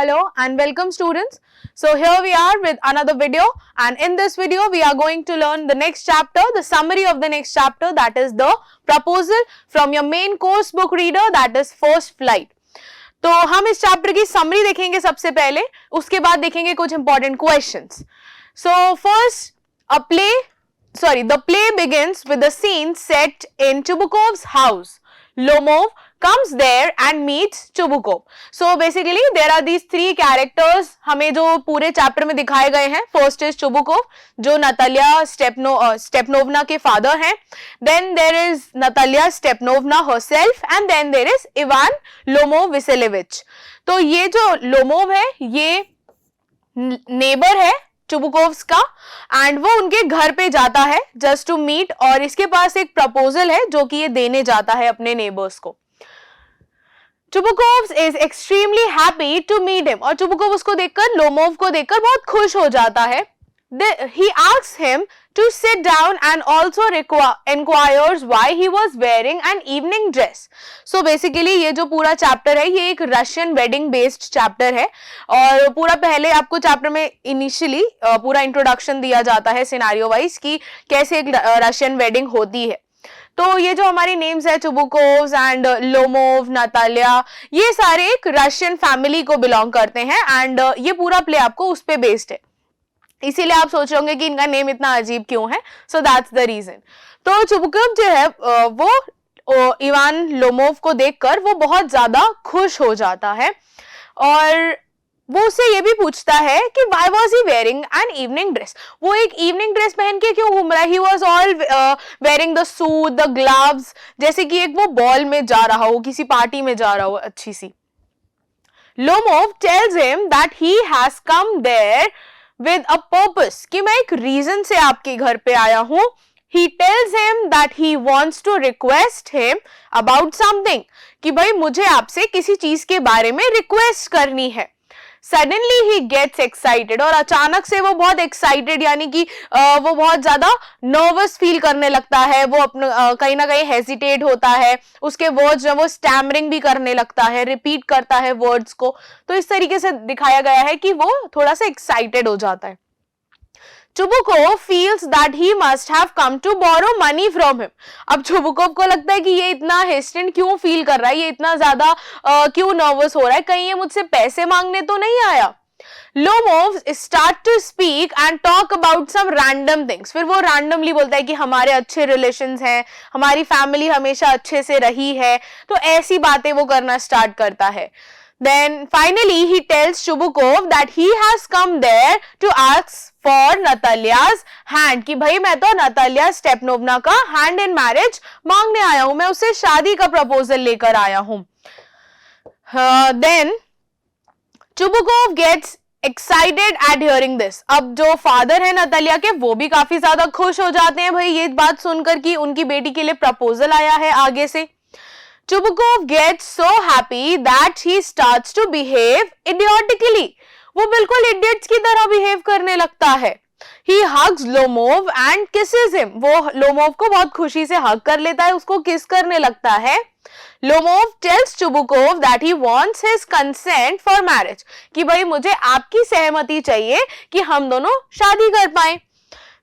Hello and welcome students. So here we are with another video, and in this video we are going to learn the next chapter, the summary of the next chapter, that is the proposal from your main course book reader, that is First Flight. तो हम इस chapter की summary देखेंगे सबसे पहले, उसके बाद देखेंगे कुछ important questions. So first the play begins with the scene set in Chubukov's house. Lomov comes there and meets Chubukov. So basically there are these three characters हमें जो पूरे चैप्टर में दिखाए गए हैं. First is Chubukov, जो Natalia स्टेपनोवना के father हैं. Then there is Natalia Stepanovna herself, and then there is Ivan Lomov Vasilevich. तो ये जो लोमोव है ये नेबर है चुबुकोव्स का, एंड वो उनके घर पे जाता है जस्ट टू मीट, और इसके पास एक प्रपोजल है जो कि ये देने जाता है अपने नेबर्स को. Chubukov's is extremely happy to meet him, और चुबुकोव उसको देखकर, लोमोव को देखकर बहुत खुश हो जाता है. He asks him to sit down and also inquires why he was wearing an evening dress. So basically ये जो पूरा चैप्टर है ये एक रशियन वेडिंग बेस्ड चैप्टर है, और पूरा पहले आपको चैप्टर में इनिशियली पूरा इंट्रोडक्शन दिया जाता है सिनारियो वाइज कि कैसे एक रशियन वेडिंग होती है. तो ये जो हमारी नेम्स है चुबुकोव्स एंड लोमोव, नतालिया, ये सारे एक रशियन फैमिली को बिलोंग करते हैं, एंड ये पूरा प्ले आपको उस पे बेस्ड है. इसीलिए आप सोच रहे होंगे कि इनका नेम इतना अजीब क्यों है. So that's the reason. तो चुबुकोव जो है वो इवान लोमोव को देखकर वो बहुत ज्यादा खुश हो जाता है, और वो उससे ये भी पूछता है कि why was he wearing an evening dress. वो एक इवनिंग ड्रेस पहन के क्यों घूम रहा है. He was all wearing the suit, the gloves, जैसे कि एक वो बॉल में जा रहा हो, किसी पार्टी में जा रहा हो अच्छी सी. Lomov tells him that he has come there with a purpose, कि मैं एक रीजन से आपके घर पे आया हूं. He tells him that he wants to request him about something, कि भाई मुझे आपसे किसी चीज के बारे में रिक्वेस्ट करनी है. Suddenly he gets excited, और अचानक से वो बहुत एक्साइटेड, यानी कि वो बहुत ज्यादा नर्वस फील करने लगता है. वो अपना कहीं ना कहीं हेजिटेट होता है, उसके वर्ड्स जो वो स्टैमरिंग भी करने लगता है, रिपीट करता है वर्ड्स को. तो इस तरीके से दिखाया गया है कि वो थोड़ा सा एक्साइटेड हो जाता है. Chubukov feels that he must have come to borrow money from him. अब चुबुकोव को लगता है कि ये इतना हेस्टेंट क्यों फील कर रहा है, ये इतना ज्यादा क्यों नर्वस हो रहा है, कहीं ये मुझसे पैसे मांगने तो नहीं आया. Lomov start to speak and talk about some random things. फिर वो randomly बोलता है कि हमारे अच्छे relations हैं, हमारी family हमेशा अच्छे से रही है, तो ऐसी बातें वो करना स्टार्ट करता है. Then finally he tells Chubukov that he has come there to ask for Natalia's hand, कि भाई मैं तो नतालिया स्टेपनोवना का hand in marriage मांगने आया हूं, मैं उससे शादी का प्रपोजल लेकर आया हूं. Then Chubukov gets excited at hearing this. अब जो फादर है नतालिया के वो भी काफी ज्यादा खुश हो जाते हैं भाई ये बात सुनकर कि उनकी बेटी के लिए प्रपोजल आया है आगे से. Chubukov gets so happy that he starts to behave idiotically. वो बिल्कुल idiots की तरह behave करने लगता है. He hugs Lomov and kisses him. वो लोमोव को बहुत खुशी से hug कर लेता है, उसको kiss करने लगता है. Lomov tells Chubukov that he wants his consent for marriage, कि भाई मुझे आपकी सहमति चाहिए कि हम दोनों शादी कर पाएं.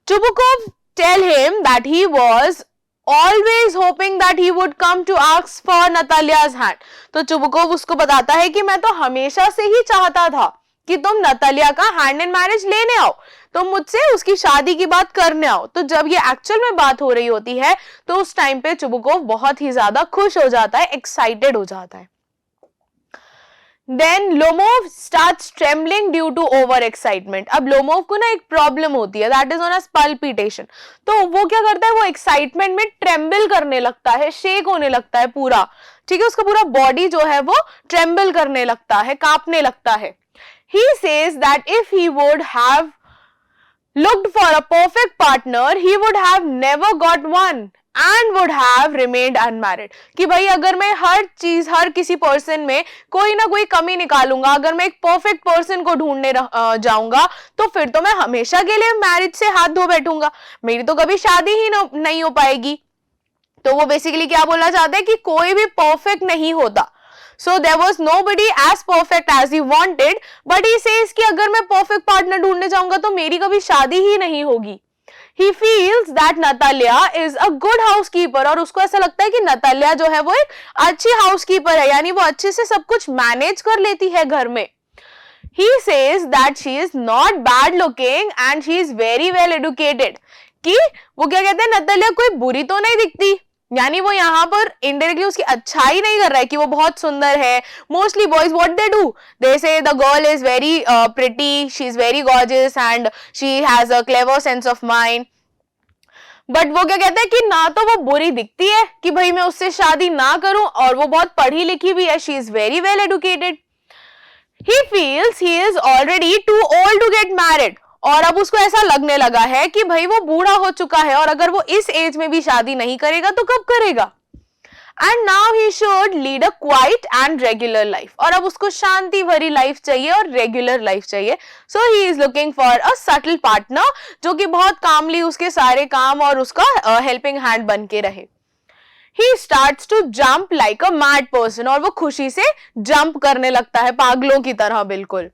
Chubukov tell him that he was always hoping that he would come to ask for Natalia's hand. तो चुबुकोव उसको बताता है कि मैं तो हमेशा से ही चाहता था कि तुम नतालिया का हैंड इन मैरिज लेने आओ, तुम मुझसे उसकी शादी की बात करने आओ. तो जब ये एक्चुअल में बात हो रही होती है तो उस टाइम पे चुबुकोव बहुत ही ज्यादा खुश हो जाता है, एक्साइटेड हो जाता है. Then Lomov starts trembling due to over excitement. अब लोमोव को ना एक प्रॉब्लम होती है, that is known as palpitation. तो वो क्या करता है, वो एक्साइटमेंट में ट्रेम्बल करने लगता है, शेक होने लगता है पूरा, ठीक है, उसका पूरा बॉडी जो है वो ट्रेम्बल करने लगता है, कांपने लगता है. He says that if he would have looked for a perfect partner, he would have never got one and would have remained unmarried. कि भाई अगर मैं हर चीज, हर किसी पर्सन में कोई ना कोई कमी निकालूंगा, अगर मैं एक परफेक्ट पर्सन को ढूंढने जाऊंगा तो फिर तो मैं हमेशा के लिए मैरिज से हाथ धो बैठूंगा, मेरी तो कभी शादी ही नहीं हो पाएगी. तो वो बेसिकली क्या बोलना चाहते हैं कि कोई भी परफेक्ट नहीं होता. So there was nobody as perfect as he wanted, but he says कि अगर मैं perfect partner ढूंढने जाऊंगा तो मेरी कभी शादी ही नहीं होगी. He feels that Natalia is a good housekeeper और उसको ऐसा लगता है कि नतालिया जो है वो एक अच्छी housekeeper है, यानी वो अच्छे से सब कुछ manage कर लेती है घर में. He says that she is not bad looking and she is very well educated. कि वो क्या कहते हैं, नतालिया कोई बुरी तो नहीं दिखती, यानी वो यहाँ पर इनडायरेक्टली उसकी अच्छाई नहीं कर रहा है कि वो बहुत सुंदर है. Mostly boys what they do, they say the girl is very pretty, she is very gorgeous and she has a clever sense of mind. But वो क्या कहते हैं कि ना तो वो बुरी दिखती है कि भाई मैं उससे शादी ना करूं, और वो बहुत पढ़ी लिखी भी है, she is very well educated. He feels he is already too old to get married. और अब उसको ऐसा लगने लगा है कि भाई वो बूढ़ा हो चुका है और अगर वो इस एज में भी शादी नहीं करेगा तो कब करेगा. And now he should lead a quiet and regular life. और अब उसको शांति भरी लाइफ चाहिए और रेगुलर लाइफ चाहिए. So he is looking for a subtle partner जो कि बहुत कामली उसके सारे काम और उसका हेल्पिंग हैंड बन के रहे. He starts to jump like a mad person. और वो खुशी से जंप करने लगता है पागलों की तरह बिल्कुल.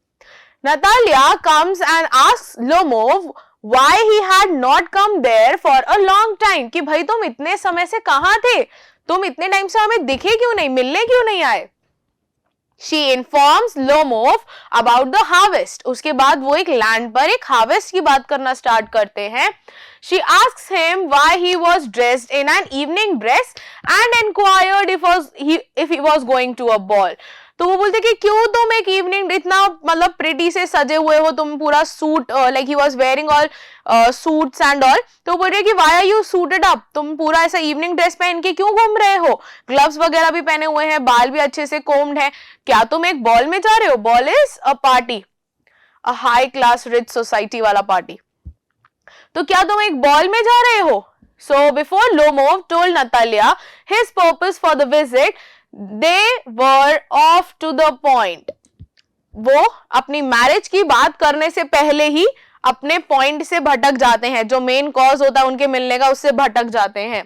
Natalia comes and asks Lomov why he had not come there for a long time. कि भाई तुम इतने समय से कहाँ थे, तुम इतने टाइम से हमें दिखे क्यों नहीं, मिलने क्यों नहीं आए. She informs Lomov about the harvest. उसके बाद वो एक लैंड पर एक हार्वेस्ट की बात करना स्टार्ट करते हैं. She asks him why he was dressed in an evening dress and inquired if he was going to a ball. तो वो बोलते कि क्यों तुम एक इवनिंग इतना मतलब प्रिटी से सजे हुए हो, तुम पूरा suit, like he was wearing all suits and all. तो बोल रहे कि why are you suited up, तुम पूरा ऐसा इवनिंग ड्रेस पहन के क्यों घूम रहे हो, ग्लव्स वगैरह भी पहने हुए हैं, बाल भी अच्छे से कोम्ड है, क्या तुम एक बॉल में जा रहे हो. Ball is a party, a high class rich society वाला पार्टी. तो क्या तुम एक बॉल में जा रहे हो. So before Lomov told Natalia his purpose for the visit, they were off to the point. वो अपनी मैरिज की बात करने से पहले ही अपने पॉइंट से भटक जाते हैं, जो मेन कॉज होता है उनके मिलने का उससे भटक जाते हैं.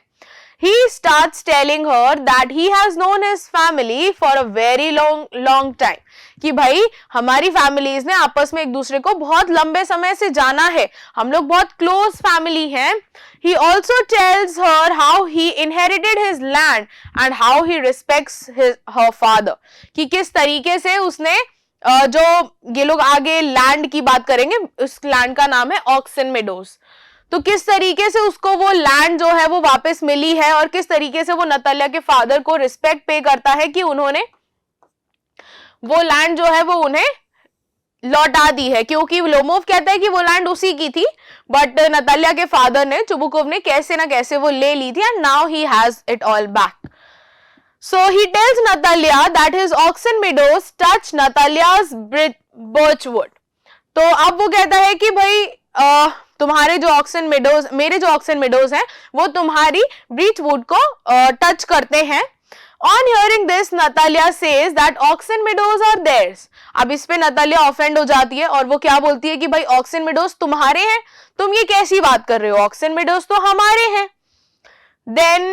He starts telling her that he has known his family for a very long time. कि भाई हमारी फैमिलीज ने आपस में एक दूसरे को बहुत लंबे समय से जाना है, हम लोग बहुत क्लोज फैमिली हैं. He also tells her how he inherited his land and how he respects her father. कि किस तरीके से उसने जो ये लोग आगे लैंड की बात करेंगे, उस लैंड का नाम है ऑक्सन मेडोज. तो किस तरीके से उसको वो लैंड जो है वो वापस मिली है और किस तरीके से वो नतालिया के फादर को रिस्पेक्ट पे करता है कि उन्होंने वो लैंड जो है वो उन्हें लौटा दी है, क्योंकि लोमोव कहता है कि वो लैंड उसी की थी, बट नतालिया के फादर ने, चुबुकोव ने कैसे ना कैसे वो ले ली थी, and now he has it all back. So he tells Natalia that his oxen meadows touch Natalia's birchwood. तो अब वो कहता है कि भाई तुम्हारे जो ऑक्सन मेडोज, मेरे जो ऑक्सन मेडोज हैं वो तुम्हारी बीचवुड को टच करते हैं. On hearing this, Natalia says that oxen meadows are theirs. अब इस पे नतालिया ऑफेंड हो जाती है और वो क्या बोलती है कि भाई ऑक्सन मेडोज तुम्हारे हैं, तुम ये कैसी बात कर रहे हो, ऑक्सन मेडोज तो हमारे हैं. Then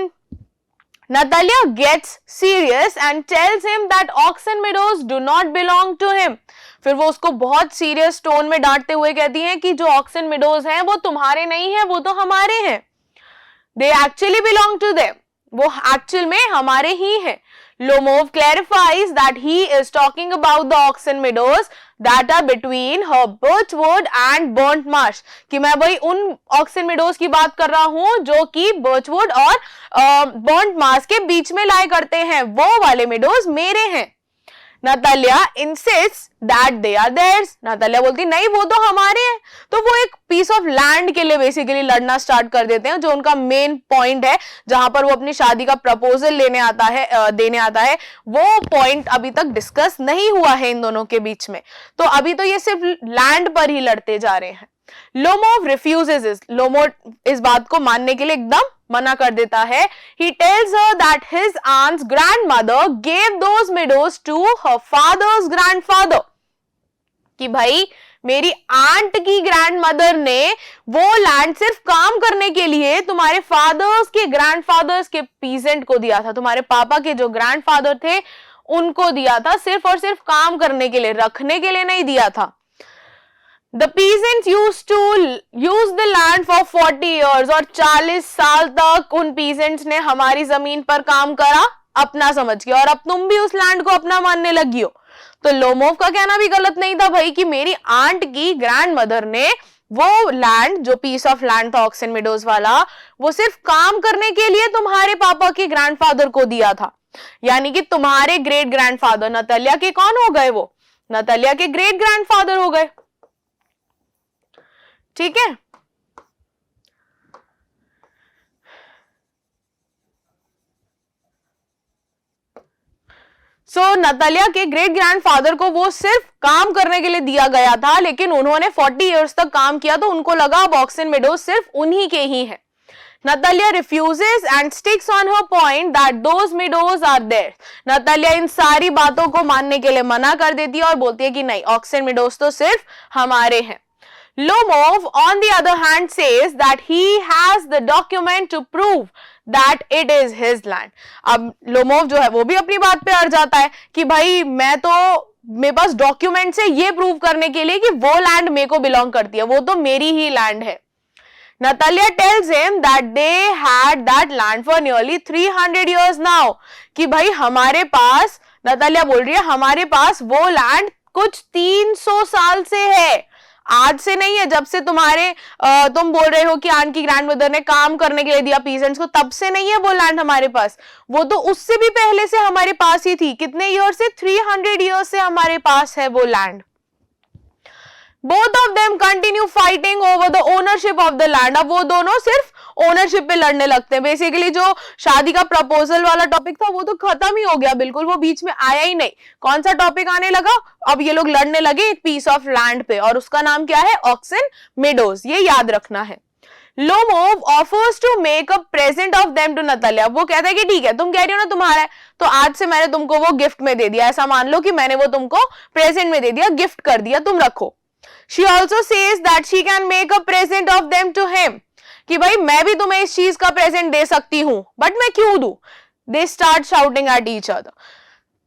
Natalia gets serious and tells him that oxen meadows do not belong to him. फिर वो उसको बहुत सीरियस टोन में डांटते हुए कहती हैं कि जो ऑक्सन मेडोज हैं वो तुम्हारे नहीं हैं, वो तो हमारे हैं. They actually belong to them. वो एक्चुअल में हमारे ही हैं. Lomov clarifies that he is talking about the oxen meadows that are between her birchwood and burnt marsh. कि मैं भाई उन oxen meadows की बात कर रहा हूं जो कि birchwood और burnt marsh के बीच में लाया करते हैं, वो वाले meadows मेरे हैं. Natalia insists that they are theirs. Natalia बोलती नहीं वो तो हमारे हैं. तो वो एक पीस ऑफ लैंड के लिए बेसिकली लड़ना स्टार्ट कर देते हैं, जो उनका मेन पॉइंट है जहां पर वो अपनी शादी का प्रपोजल लेने आता है, देने आता है. वो पॉइंट अभी तक डिस्कस नहीं हुआ है इन दोनों के बीच में, तो अभी तो ये सिर्फ लैंड पर ही लड़ते जा रहे हैं. Lomov refuses this. Lomov इस बात को मानने के लिए एकदम मना कर देता है. He tells her that his aunt's grandmother gave those meadows to her father's grandfather. कि भाई मेरी आंट की ग्रैंडमदर ने वो लैंड सिर्फ काम करने के लिए तुम्हारे फादर्स के ग्रैंडफादर्स के पीजेंट को दिया था. तुम्हारे पापा के जो ग्रैंडफादर थे उनको दिया था, सिर्फ और सिर्फ काम करने के लिए, रखने के लिए नहीं दिया था। The peasants used to use the land for 40 years और 40 साल तक उन peasants ने हमारी जमीन पर काम करा अपना समझ के, और अब तुम भी उस लैंड को अपना मानने लगी हो। तो लोमोव का कहना भी गलत नहीं था भाई कि मेरी आंट की ग्रैंड मदर ने वो लैंड, जो पीस ऑफ लैंड था ऑक्सन मेडोज वाला, वो सिर्फ काम करने के लिए तुम्हारे पापा के ग्रैंडफादर को दिया था। यानी कि तुम्हारे ग्रेट ग्रैंडफादर नतालिया के कौन हो गए? वो नतालिया के ग्रेट ग्रैंडफादर हो गए। ठीक है, सो नतालिया के ग्रेट ग्रैंडफादर को वो सिर्फ काम करने के लिए दिया गया था, लेकिन उन्होंने 40 इयर्स तक काम किया तो उनको लगा अब ऑक्सन मेडोज सिर्फ उन्हीं के ही है। Natalia refuses and sticks on her point that those meadows are theirs. Natalia इन सारी बातों को मानने के लिए मना कर देती है और बोलती है कि नहीं, ऑक्सन मेडोज तो सिर्फ हमारे हैं। Lomov, on the other hand, says that he has the document to prove that it is his land. अब लोमोव जो है वो भी अपनी बात पे अड़ जाता है कि भाई मेरे पास डॉक्यूमेंट्स है ये प्रूव करने के लिए कि वो लैंड मेरे को बिलोंग करती है, वो तो मेरी ही लैंड है। Natalia tells him that they had that land for nearly 300 years now. कि भाई हमारे पास, नतालिया बोल रही है हमारे पास वो लैंड कुछ 300 साल से है, आज से नहीं है। जब से तुम बोल रहे हो कि आंट की ग्रैंडमदर ने काम करने के लिए दिया पीजेंट्स को, तब से नहीं है वो लैंड हमारे पास, वो तो उससे भी पहले से हमारे पास ही थी। कितने ईयर से? 300 ईयर्स से हमारे पास है वो land. Both of them continue fighting over the ownership of the land. अब वो दोनों सिर्फ ओनरशिप पे लड़ने लगते हैं। बेसिकली जो शादी का प्रपोजल वाला टॉपिक था वो तो खत्म ही हो गया, बिल्कुल वो बीच में आया ही नहीं। कौन सा टॉपिक आने लगा? अब ये लोग लड़ने लगे एक पीस ऑफ लैंड पे, और उसका नाम क्या है? Oxen Meadows. ये याद रखना है। Lomov offers to make a present of them to Natalia. वो कहता है कि ठीक है, तुम कह रही हो ना तुम्हारा है, तो आज से मैंने तुमको वो गिफ्ट में दे दिया। ऐसा मान लो कि मैंने वो तुमको प्रेजेंट में दे दिया, गिफ्ट कर दिया, तुम रखो। She also says that she can make a present of them to him. कि भाई मैं भी तुम्हें इस चीज का प्रेजेंट दे सकती हूं, बट मैं क्यों दूं? They start shouting at each other.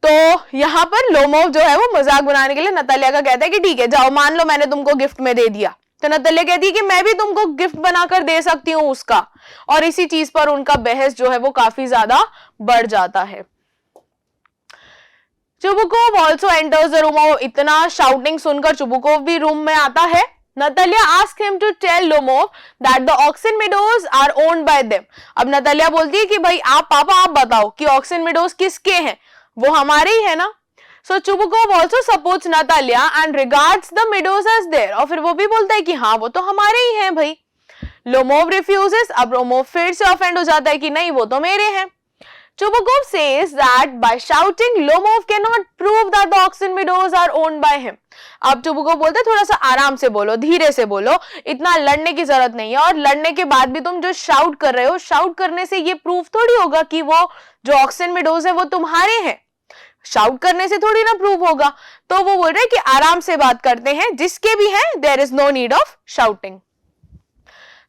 तो यहां पर लोमोव जो है वो मजाक बनाने के लिए नतालिया का कहता है कि ठीक है जाओ, मान लो मैंने तुमको गिफ्ट में दे दिया। तो नतालिया कहती है कि मैं भी तुमको गिफ्ट बनाकर दे सकती हूं उसका, और इसी चीज पर उनका बहस जो है वो काफी ज्यादा बढ़ जाता है। Chubukov also enters the room। और इतना शाउटिंग सुनकर चुबुकोव भी रूम में आता है। Natalia asks him to tell Lomov that the Oxen Meadows are owned by them। अब नतालिया बोलती है कि भाई पापा आप बताओ कि ऑक्सन मेडोज किसके हैं? वो हमारे ही है ना। So Chubukov also supports Natalia and regards the meadows as theirs। और फिर वो भी बोलता है कि हाँ वो तो हमारे ही हैं भाई। Lomov refuses। अब लोमोव फिर से ऑफेंड हो जाता है कि नहीं वो तो मेरे हैं। Chubukov says that by shouting, Lomov cannot prove that the Oxen Meadows are owned by him। अब Chubukov बोलते हैं थोड़ा सा आराम से बोलो, धीरे से बोलो, इतना लड़ने की जरूरत नहीं है, और लड़ने के बाद भी तुम जो शाउट कर रहे हो, शाउट करने से ये प्रूफ थोड़ी होगा कि वो जो ऑक्सन मेडोज है वो तुम्हारे हैं। शाउट करने से थोड़ी ना प्रूव होगा। तो वो बोल रहे हैं कि आराम से बात करते हैं, जिसके भी हैं there is no need of shouting.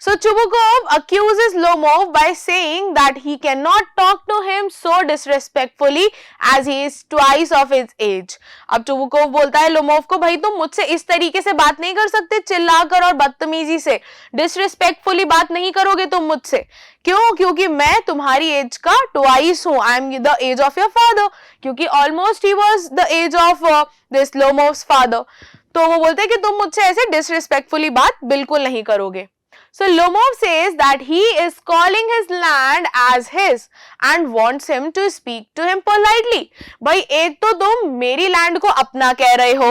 So Chubukov accuses Lomov by saying that he cannot talk to him so disrespectfully as he is twice of his age। अब Chubukov बोलता है लोमोव को, भाई तुम मुझसे इस तरीके से बात नहीं कर सकते, चिल्लाकर और बदतमीजी से, डिसरिस्पेक्टफुली बात नहीं करोगे तुम मुझसे। क्यों? क्योंकि मैं तुम्हारी एज का ट्वाइस हूं। I am the age of your father, क्योंकि almost he was the age of this Lomov's father. तो वो बोलते हैं कि तुम मुझसे ऐसे डिसरिस्पेक्टफुली बात बिल्कुल नहीं करोगे। So Lomov says that he is calling his land as his and wants him to speak to him politely। भाई एक तो तुम मेरी लैंड को अपना कह रहे हो,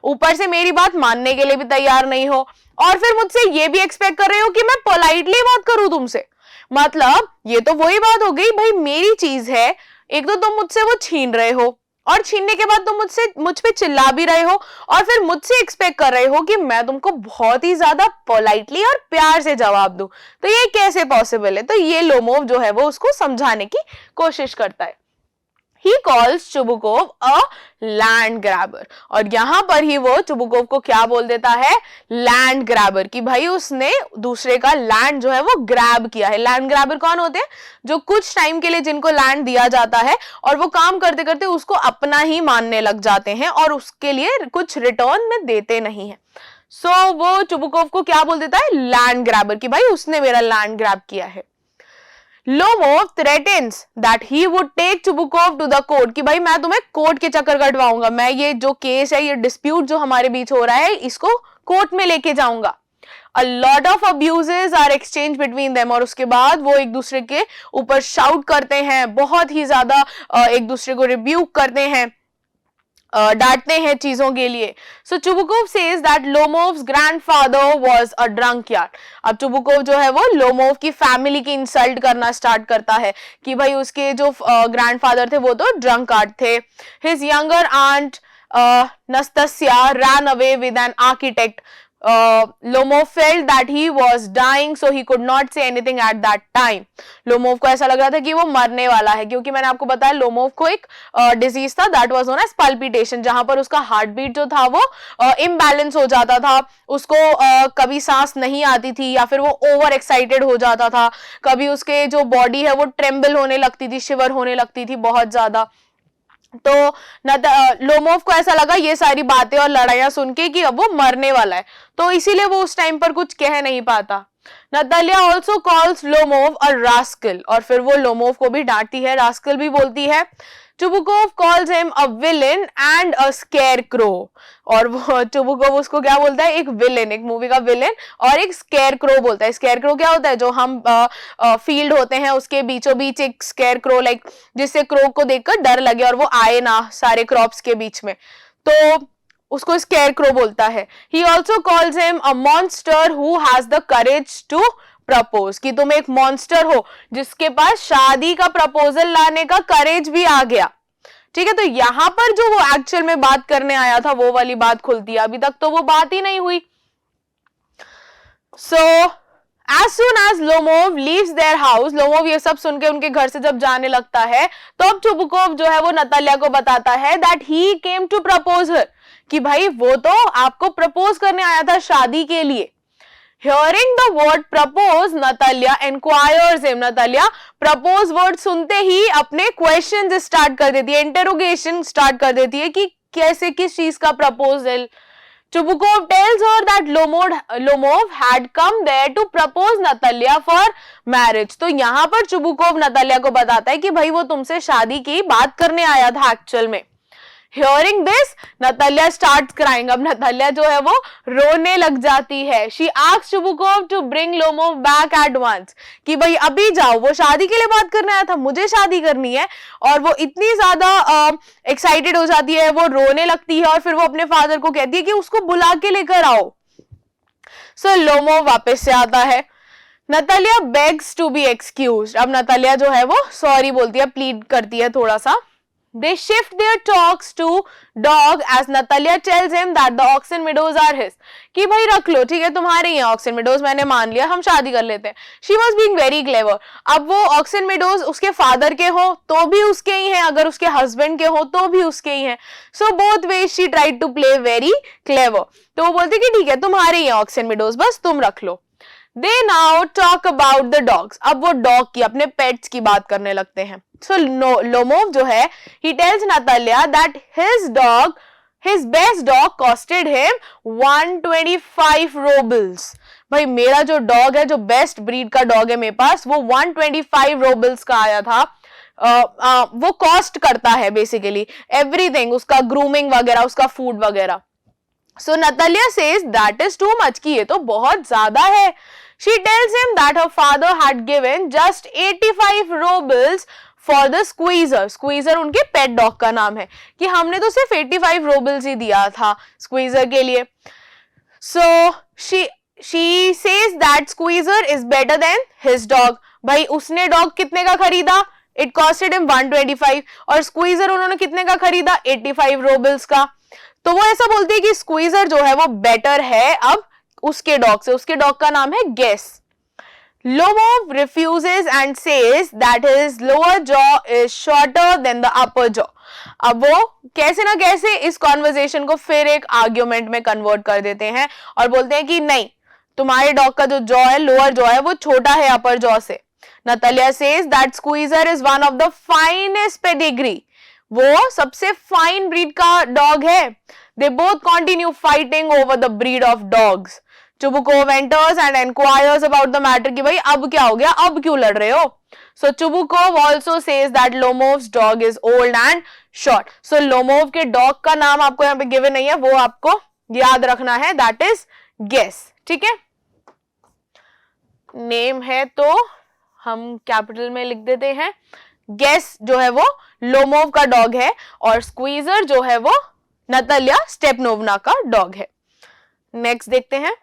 ऊपर से मेरी बात मानने के लिए भी तैयार नहीं हो, और फिर मुझसे ये भी एक्सपेक्ट कर रहे हो कि मैं पोलाइटली बात करूं तुमसे। मतलब ये तो वही बात हो गई, भाई मेरी चीज है, एक तो तुम मुझसे वो छीन रहे हो, और छीनने के बाद तुम मुझ पे चिल्ला भी रहे हो, और फिर मुझसे एक्सपेक्ट कर रहे हो कि मैं तुमको बहुत ही ज्यादा पोलाइटली और प्यार से जवाब दूं। तो ये कैसे पॉसिबल है? तो ये लोमोव जो है वो उसको समझाने की कोशिश करता है। He calls Chubukov a land grabber. और यहां पर ही वो चुबुकोव को क्या बोल देता है, लैंड ग्रैबर, कि भाई उसने दूसरे का लैंड जो है वो ग्रैब किया है। लैंड ग्रैबर कौन होते हैं, जो कुछ टाइम के लिए जिनको लैंड दिया जाता है और वो काम करते करते उसको अपना ही मानने लग जाते हैं और उसके लिए कुछ रिटर्न में देते नहीं है। सो वो चुबुकोव को क्या बोल देता है, लैंड ग्रैबर, कि भाई उसने मेरा लैंड ग्रैब किया है। Lomov threatens that he would take Chubukov to the court, कि भाई मैं तुम्हें कोर्ट के चक्कर कटवाऊंगा, मैं ये जो केस है, ये डिस्प्यूट जो हमारे बीच हो रहा है, इसको कोर्ट में लेके जाऊंगा। A lot of abuses are exchanged between them, और उसके बाद वो एक दूसरे के ऊपर शाउट करते हैं, बहुत ही ज्यादा एक दूसरे को रिब्यूक करते हैं, डांटते हैं चीजों के लिए। So Chubukov says that Lomov's grandfather was a drunkard. अब चुबुकोव जो है वो लोमोव की फैमिली की इंसल्ट करना स्टार्ट करता है कि भाई उसके जो ग्रैंडफादर थे वो तो ड्रंकयार्ड थे। His younger aunt Nastasya ran away with an architect. Lomov felt that he was dying, so he could not say anything at that time. Lomov को ऐसा लग रहा था कि वो मरने वाला है, क्योंकि मैंने आपको बताया लोमोव को एक डिजीज था, that was known as palpitation, जहां पर उसका हार्ट बीट जो था वो इम्बैलेंस हो जाता था, उसको कभी सांस नहीं आती थी या फिर वो ओवर एक्साइटेड हो जाता था, कभी उसके जो बॉडी है वो ट्रेम्बल होने लगती थी, शिवर होने लगती थी बहुत ज्यादा। तो लोमोव को ऐसा लगा ये सारी बातें और लड़ाइयां सुन के कि अब वो मरने वाला है, तो इसीलिए वो उस टाइम पर कुछ कह नहीं पाता। नतालिया ऑल्सो कॉल्स लोमोव अ रास्कल, और फिर वो लोमोव को भी डांटती है, रास्कल भी बोलती है। Chubukov calls him a villain and a scarecrow, और वो चुबुकोव उसको क्या बोलता है, एक विलेन, एक मूवी का विलेन, और एक स्केयरक्रो बोलता है। स्केयरक्रो क्या होता है, जो हम फील्ड होते हैं उसके बीचों बीच एक स्केयरक्रो, लाइक जिससे क्रो को देखकर डर लगे और वो आए ना सारे क्रॉप्स के बीच में, तो उसको स्केयरक्रो बोलता है। He also calls him a monster who has the courage to propose, कि तुम एक मॉन्स्टर हो जिसके पास शादी का प्रपोजल लाने का करेज भी आ गया। ठीक है, तो यहां पर जो वो एक्चुअल में बात करने आया था वो वाली बात खुलती है, अभी तक तो वो बात ही नहीं हुई। सो as soon as Lomov leaves their house, Lomov ये सब सुन के उनके घर से जब जाने लगता है, तो अब चुबुकोव जो है वो नतालिया को बताता है that he came to propose her, कि भाई वो तो आपको प्रपोज करने आया था शादी के लिए। Hearing the word propose, Natalia inquires him. Natalia propose word सुनते ही अपने questions start कर देती है, interrogation start कर देती है कि कैसे, किस चीज का proposal। Chubukov tells her that Lomov had come there to propose Natalia for marriage. तो यहाँ पर चुबुकोव नतालिया को बताता है कि भाई वो तुमसे शादी की बात करने आया था एक्चुअल में। Hearing this, Natalia starts crying. अब नतालिया जो है वो रोने लग जाती है। She asks Chubukov to bring Lomov back at once, कि भाई अभी जाओ, वो शादी के लिए बात करने आया था, मुझे शादी करनी है। और वो इतनी ज्यादा एक्साइटेड हो जाती है, वो रोने लगती है और फिर वो अपने फादर को कहती है कि उसको बुला के लेकर आओ। So Lomov वापस से आता है। Natalia begs to be excused. अब नतालिया जो है वो सॉरी बोलती है, प्लीड करती है थोड़ा सा। They shift their talks to dog as Natalia tells him that the Oxen Meadows are his. कि भाई रख लो, ठीक है, तुम्हारे ही हैं Oxen Meadows, मैंने मान लिया, हम शादी कर लेते हैं। She was being very clever. अब वो Oxen Meadows उसके फादर के हो तो भी उसके ही हैं, अगर उसके हस्बैंड के हो तो भी उसके ही हैं। So both ways she tried to play very clever. तो वो बोलती कि ठीक है, तुम्हारे ही हैं Oxen Meadows, बस तुम रख लो। They now talk about the dogs. अब वो डॉग की, अपने पेट्स की बात करने लगते हैं। So Lomov जो है, he tells Natalia that his best dog costed him 125 rubles. भाई मेरा जो डॉग है, जो बेस्ट ब्रीड का डॉग है मेरे पास, वो 125 रूबल्स का आया था। वो कॉस्ट करता है बेसिकली एवरीथिंग, उसका ग्रूमिंग वगैरह, उसका फूड वगैरह। So Natalia says that is too much, कि ये तो बहुत ज्यादा है। She tells him that her father had given just 85 rubles for the Squeezer. Squeezer उनके पेट डॉग का नाम है, कि हमने तो सिर्फ 85 रूबल्स ही दिया था Squeezer के लिए। So she says that Squeezer is better than his dog. भाई उसने डॉग कितने का खरीदा? It costed him 125, और Squeezer उन्होंने कितने का खरीदा? 85 रूबल्स का। तो वो ऐसा बोलती है कि स्क्वीजर जो है वो बेटर है अब उसके डॉग से। उसके डॉग का नाम है guess. Lomov refuses and says that his lower jaw is shorter than the upper jaw. अब वो कैसे ना कैसे इस कॉन्वर्जेशन को फिर एक आर्ग्यूमेंट में कन्वर्ट कर देते हैं और बोलते हैं कि नहीं, तुम्हारे डॉग का जो जॉ है, लोअर जॉ है, वो छोटा है अपर जॉ से. Natalia says that Squeezer is one of the finest pedigree. वो सबसे फाइन ब्रीड का डॉग है. They both continue fighting over the breed of dogs. Chubukov enters and inquires about the matter कि भाई अब क्या हो गया, अब क्यों लड़ रहे हो. So Chubukov also says that Lomov's dog is old and short. So Lomov के डॉग का नाम आपको यहाँ पे गिवन नहीं है, वो आपको याद रखना है. That is guess. ठीक है, नेम है तो हम कैपिटल में लिख देते हैं. गेस जो है वो लोमोव का डॉग है और स्क्वीजर जो है वो नतालिया स्टेपनोवना का डॉग है. नेक्स्ट देखते हैं.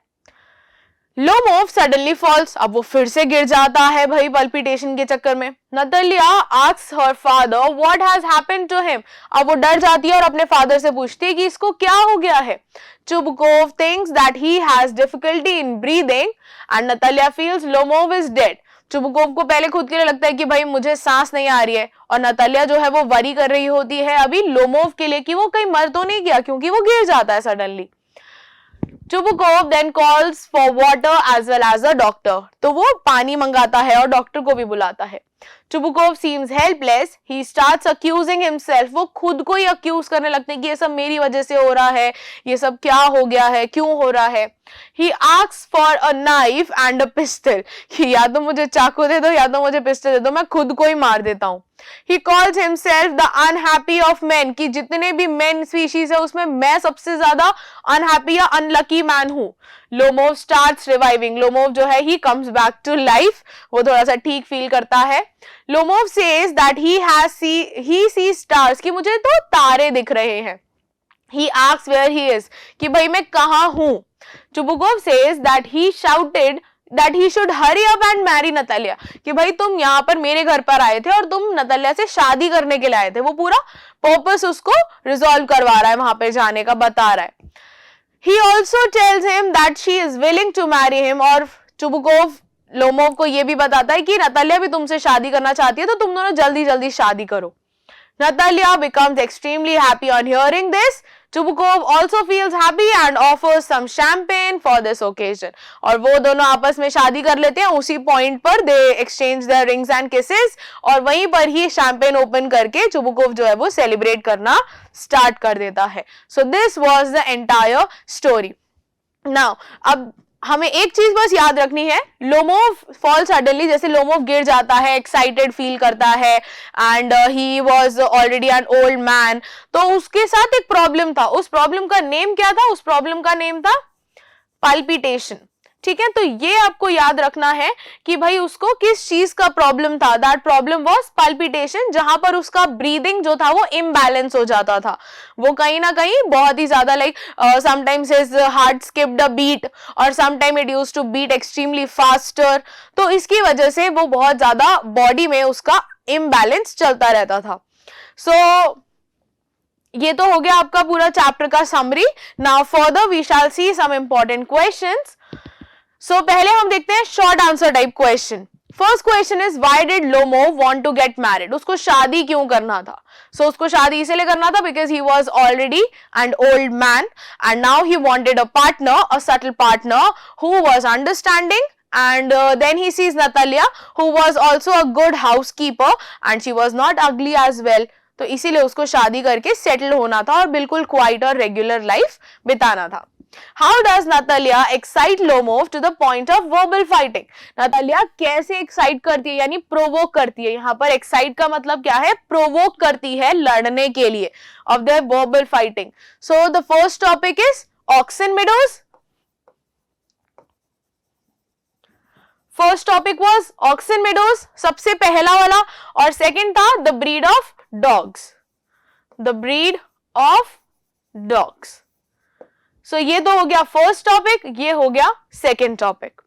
Lomov suddenly falls. अब वो फिर से गिर जाता है भाई पल्पिटेशन के चक्कर में. Natalia asks her father what has happened to him. अब वो डर जाती है और अपने फादर से पूछती है कि इसको क्या हो गया है. Chubukov thinks that he has difficulty in breathing and Natalia feels Lomov is dead. Chubukov को पहले खुद के लिए लगता है कि भाई मुझे सांस नहीं आ रही है और नतालिया जो है वो वरी कर रही होती है अभी लोमोव के लिए कि वो कहीं मर तो नहीं गया क्योंकि वो गिर जाता है suddenly. Chubukov then calls for water as well as a doctor. तो वो पानी मंगाता है और डॉक्टर को भी बुलाता है. Chubukov seems helpless. He starts accusing himself. वो खुद को ही accuse करने लगते हैं कि ये सब मेरी वजह से हो रहा है, ये सब क्या हो गया है, क्यों हो रहा है. He asks for a knife and a pistol. कि या तो मुझे चाकू दे दो या तो मुझे पिस्टल दे दो, मैं खुद को ही मार देता हूँ. He calls himself the unhappy of men. कि जितने भी men species है उसमें मैं सबसे ज्यादा unhappy या unlucky man हूँ. Lomov starts reviving. लोमोव जो है he comes back to life. वो थोड़ा सा ठीक फील करता है. Lomov says that he sees stars. कि मुझे तो तारे दिख रहे हैं. He asks where he is. कि भाई मैं कहाँ हूँ. Chubukov says that he shouted that he should hurry up and marry Natalia. कि भाई तुम यहाँ पर मेरे घर पर आए थे और तुम नतालिया से शादी करने के लिए आए थे. वो पूरा पर्पस उसको रिजॉल्व करवा रहा है, वहां पे जाने का बता रहा है. He also tells him that she is willing to marry him. और चुबुकोव लोमोव को ये भी बताता है कि नतालिया भी तुमसे शादी करना चाहती है तो तुम दोनों जल्दी जल्दी शादी करो. Natalia becomes extremely happy on hearing this. Chubukov also feels happy and offers some champagne for this occasion. और वो दोनों आपस में शादी कर लेते हैं. उसी पॉइंट पर they exchange their rings and kisses और वहीं पर ही champagne open करके चुबुकोव जो है वो सेलिब्रेट करना स्टार्ट कर देता है. So this was the entire story. Now अब हमें एक चीज बस याद रखनी है. लोमोव फॉल सडनली, जैसे लोमोव गिर जाता है, एक्साइटेड फील करता है and he was already an old man. तो उसके साथ एक प्रॉब्लम था. उस प्रॉब्लम का नेम क्या था? उस प्रॉब्लम का नेम था पल्पिटेशन. ठीक है, तो ये आपको याद रखना है कि भाई उसको किस चीज का प्रॉब्लम था. दैट प्रॉब्लम वाज पल्पिटेशन, जहां पर उसका ब्रीदिंग जो था वो इम्बैलेंस हो जाता था. वो कहीं ना कहीं बहुत ही ज्यादा like sometimes his heart skipped a beat और sometime it used to beat extremely faster. तो इसकी वजह से वो बहुत ज्यादा बॉडी में उसका इम्बैलेंस चलता रहता था. सो ये तो हो गया आपका पूरा चैप्टर का summary. Now further we shall see some important questions. So, पहले हम देखते हैं short answer type question. First question is why did Lomov want to get married. उसको शादी क्यों करना था? So, उसको शादी इसलिए करना था because he was already an old man and now he wanted a partner, a subtle partner who was understanding. And then he sees Natalia who was also a good housekeeper and she was not ugly as well. तो इसीलिए उसको शादी करके settle होना था और बिल्कुल quite और रेगुलर लाइफ बिताना था. How does Natalia excite Lomov to the point of verbal fighting? Natalia कैसे excite करती है यानी provoke करती है. यहाँ पर excite का मतलब क्या है? provoke करती है लड़ने के लिए of their verbal fighting. So the first topic is Oxen Meadows. First topic was Oxen Meadows, सबसे पहला वाला. और second था the breed of dogs. The breed of dogs. So ये तो हो गया फर्स्ट टॉपिक, ये हो गया second topic.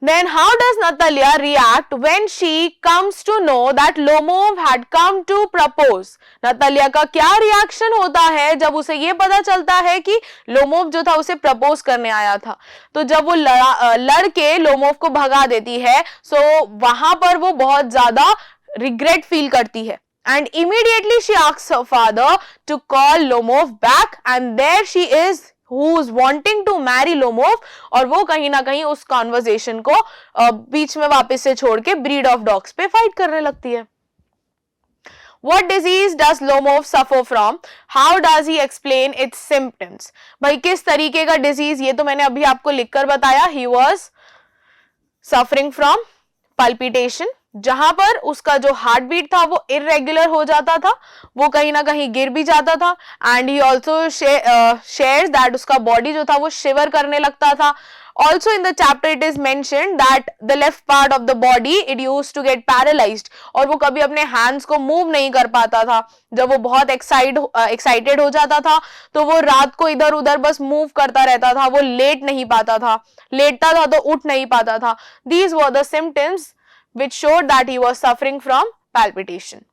Then how does Natalia react when she comes to know that Lomov had come to propose? Natalia का क्या रिएक्शन होता है जब उसे ये पता चलता है कि लोमोव जो था उसे प्रपोज करने आया था? तो जब वो लड़के लोमोव को भगा देती है, सो वहां पर वो बहुत ज्यादा रिग्रेट फील करती है. And immediately she asks her father to call Lomov back, and there she is who's wanting to marry Lomov, और वो कहीं ना कहीं उस कॉन्वर्सेशन को बीच में वापस से छोड़ के ब्रीड ऑफ डॉग्स पे फाइट करने लगती है. What disease does Lomov suffer from? How does he explain its symptoms? भाई किस तरीके का डिजीज, ये तो मैंने अभी आपको लिखकर बताया. He was suffering from palpitation, जहां पर उसका जो हार्ट बीट था वो इरेगुलर हो जाता था, वो कहीं ना कहीं गिर भी जाता था. And he also shares that उसका बॉडी जो था वो शिवर करने लगता था. Also in the chapter it is mentioned that the left part of the body it used to get paralyzed, और वो कभी अपने hands को move नहीं कर पाता था. जब वो बहुत excited हो जाता था तो वो रात को इधर उधर बस move करता रहता था, वो लेट नहीं पाता था, लेटता था तो उठ नहीं पाता था. These were the symptoms which showed that he was suffering from palpitation.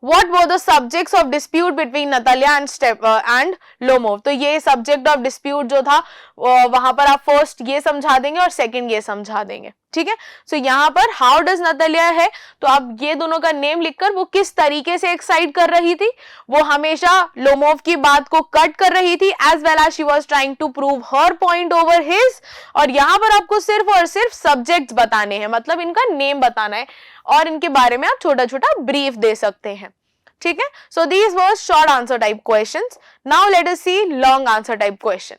What were the subjects of dispute between Natalia and Lomov? तो ये subject of dispute जो था वहां पर आप first ये समझा देंगे और second ये समझा देंगे. ठीक है. सो यहाँ पर हाउ डज नतालिया है, तो आप ये दोनों का नेम लिखकर वो किस तरीके से एक्साइट कर रही थी. वो हमेशा लोमोव की बात को कट कर रही थी, as well as she was trying to prove her point over his. और यहाँ पर आपको सिर्फ और सिर्फ सब्जेक्ट्स बताने हैं, मतलब इनका नेम बताना है और इनके बारे में आप छोटा छोटा ब्रीफ दे सकते हैं. ठीक है. So these were short answer type questions. Now let us see long answer type question.